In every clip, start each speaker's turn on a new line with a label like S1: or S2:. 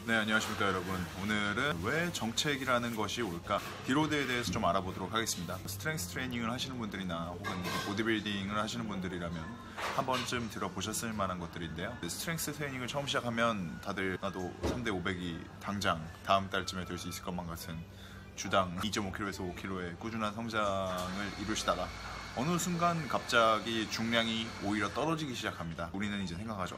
S1: 네, 안녕하십니까 여러분. 오늘은 왜 정책이라는 것이 올까? 디로드에 대해서 좀 알아보도록 하겠습니다. 스트렝스 트레이닝을 하시는 분들이나 혹은 보디빌딩을 하시는 분들이라면 한 번쯤 들어보셨을 만한 것들인데요. 스트렝스 트레이닝을 처음 시작하면 다들 나도 3대 500이 당장 다음 달쯤에 될 수 있을 것만 같은 주당 2.5kg에서 5kg의 꾸준한 성장을 이루시다가 어느 순간 갑자기 중량이 오히려 떨어지기 시작합니다. 우리는 이제 생각하죠.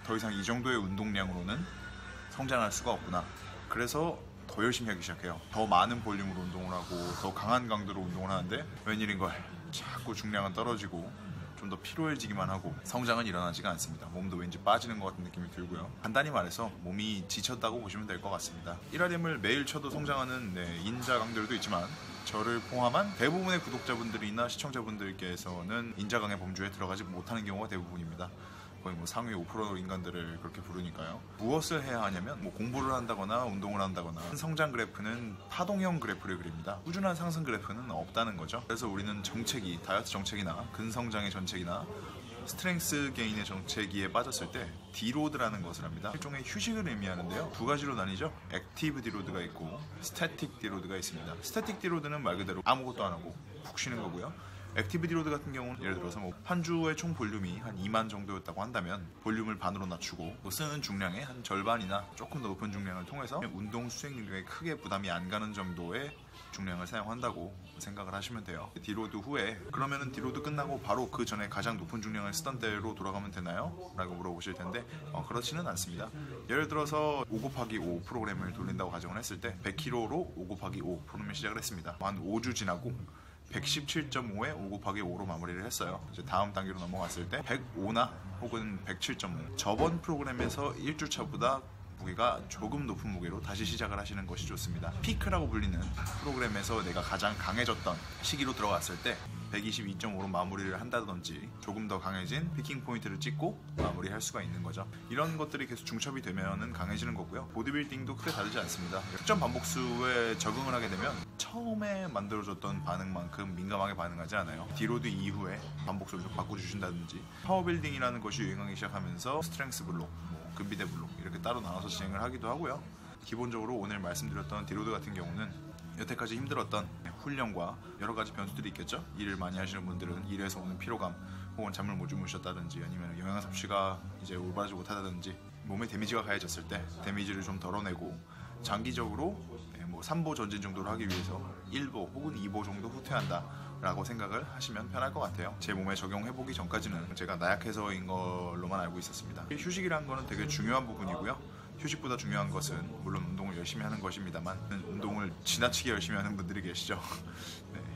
S1: 더 이상 이 정도의 운동량으로는 성장할 수가 없구나. 그래서 더 열심히 하기 시작해요. 더 많은 볼륨으로 운동을 하고 더 강한 강도로 운동을 하는데 웬일인걸 자꾸 중량은 떨어지고 좀 더 피로해지기만 하고 성장은 일어나지가 않습니다. 몸도 왠지 빠지는 것 같은 느낌이 들고요. 간단히 말해서 몸이 지쳤다고 보시면 될 것 같습니다. 1RM을 매일 쳐도 성장하는 인자 강들도 있지만 저를 포함한 대부분의 구독자분들이나 시청자분들께서는 인자강의 범주에 들어가지 못하는 경우가 대부분입니다. 거의 상위 5% 인간들을 그렇게 부르니까요. 무엇을 해야 하냐면 공부를 한다거나 운동을 한다거나 성장 그래프는 파동형 그래프를 그립니다. 꾸준한 상승 그래프는 없다는 거죠. 그래서 우리는 정체기, 다이어트 정체기나 근성장의 정체기나 스트렝스 게인의 정체기에 빠졌을 때 디로드라는 것을 합니다. 일종의 휴식을 의미하는데요. 두 가지로 나뉘죠. 액티브 디로드가 있고 스태틱 디로드가 있습니다. 스태틱 디로드는 말 그대로 아무것도 안 하고 푹 쉬는 거고요. 액티브 디로드 같은 경우는 예를 들어서 한 주의 총 볼륨이 한 2만 정도였다고 한다면 볼륨을 반으로 낮추고 쓰는 중량의 한 절반이나 조금 더 높은 중량을 통해서 운동 수행력에 크게 부담이 안 가는 정도의 중량을 사용한다고 생각을 하시면 돼요. 디로드 후에 그러면은 디로드 끝나고 바로 그 전에 가장 높은 중량을 쓰던 때로 돌아가면 되나요? 라고 물어보실 텐데 그렇지는 않습니다. 예를 들어서 5×5 프로그램을 돌린다고 가정을 했을 때 100kg로 5×5 프로그램을 시작을 했습니다. 한 5주 지나고 117.5에 5×5로 마무리를 했어요. 이제 다음 단계로 넘어갔을 때 105나 혹은 107.5 저번 프로그램에서 1주차보다 무게가 조금 높은 무게로 다시 시작을 하시는 것이 좋습니다. 피크라고 불리는 프로그램에서 내가 가장 강해졌던 시기로 들어갔을 때 122.5로 마무리를 한다든지 조금 더 강해진 피킹 포인트를 찍고 마무리할 수가 있는 거죠. 이런 것들이 계속 중첩이 되면은 강해지는 거고요. 보디빌딩도 크게 다르지 않습니다. 특정 반복수에 적응을 하게 되면 처음에 만들어졌던 반응만큼 민감하게 반응하지 않아요. 디로드 이후에 반복수를 좀 바꿔주신다든지 파워빌딩이라는 것이 유행하기 시작하면서 스트렝스 블록, 근비대 블록 이렇게 따로 나눠서 진행을 하기도 하고요. 기본적으로 오늘 말씀드렸던 디로드 같은 경우는 여태까지 힘들었던 훈련과 여러 가지 변수들이 있겠죠. 일을 많이 하시는 분들은 일에서 오는 피로감 혹은 잠을 못 주무셨다든지 아니면 영양 섭취가 이제 올바르지 못하다든지 몸에 데미지가 가해졌을 때 데미지를 좀 덜어내고 장기적으로 3보 전진 정도를 하기 위해서 1보 혹은 2보 정도 후퇴한다 라고 생각을 하시면 편할 것 같아요. 제 몸에 적용해보기 전까지는 제가 나약해서인 걸로만 알고 있었습니다. 휴식이란 거는 되게 중요한 부분이고요. 휴식보다 중요한 것은 물론 운동을 열심히 하는 것입니다만 운동을 지나치게 열심히 하는 분들이 계시죠.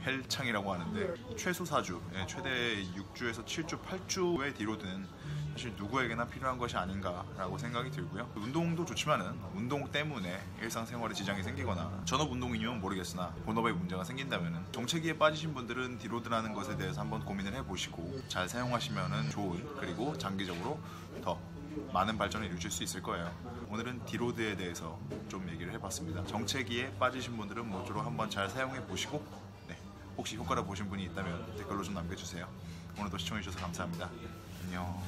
S1: 헬창이라고 하는데 최소 4주, 최대 6주에서 7주, 8주의 디로드는 사실 누구에게나 필요한 것이 아닌가라고 생각이 들고요. 운동도 좋지만은 운동 때문에 일상생활에 지장이 생기거나 전업 운동이면 모르겠으나 본업에 문제가 생긴다면은 정체기에 빠지신 분들은 디로드라는 것에 대해서 한번 고민을 해보시고 잘 사용하시면은 좋은 그리고 장기적으로 더 많은 발전을 이루실 수 있을 거예요. 오늘은 디로드에 대해서 좀 얘기를 해봤습니다. 정체기에 빠지신 분들은 모쪼록 한번 잘 사용해 보시고 혹시 효과를 보신 분이 있다면 댓글로 좀 남겨주세요. 오늘도 시청해주셔서 감사합니다. 안녕.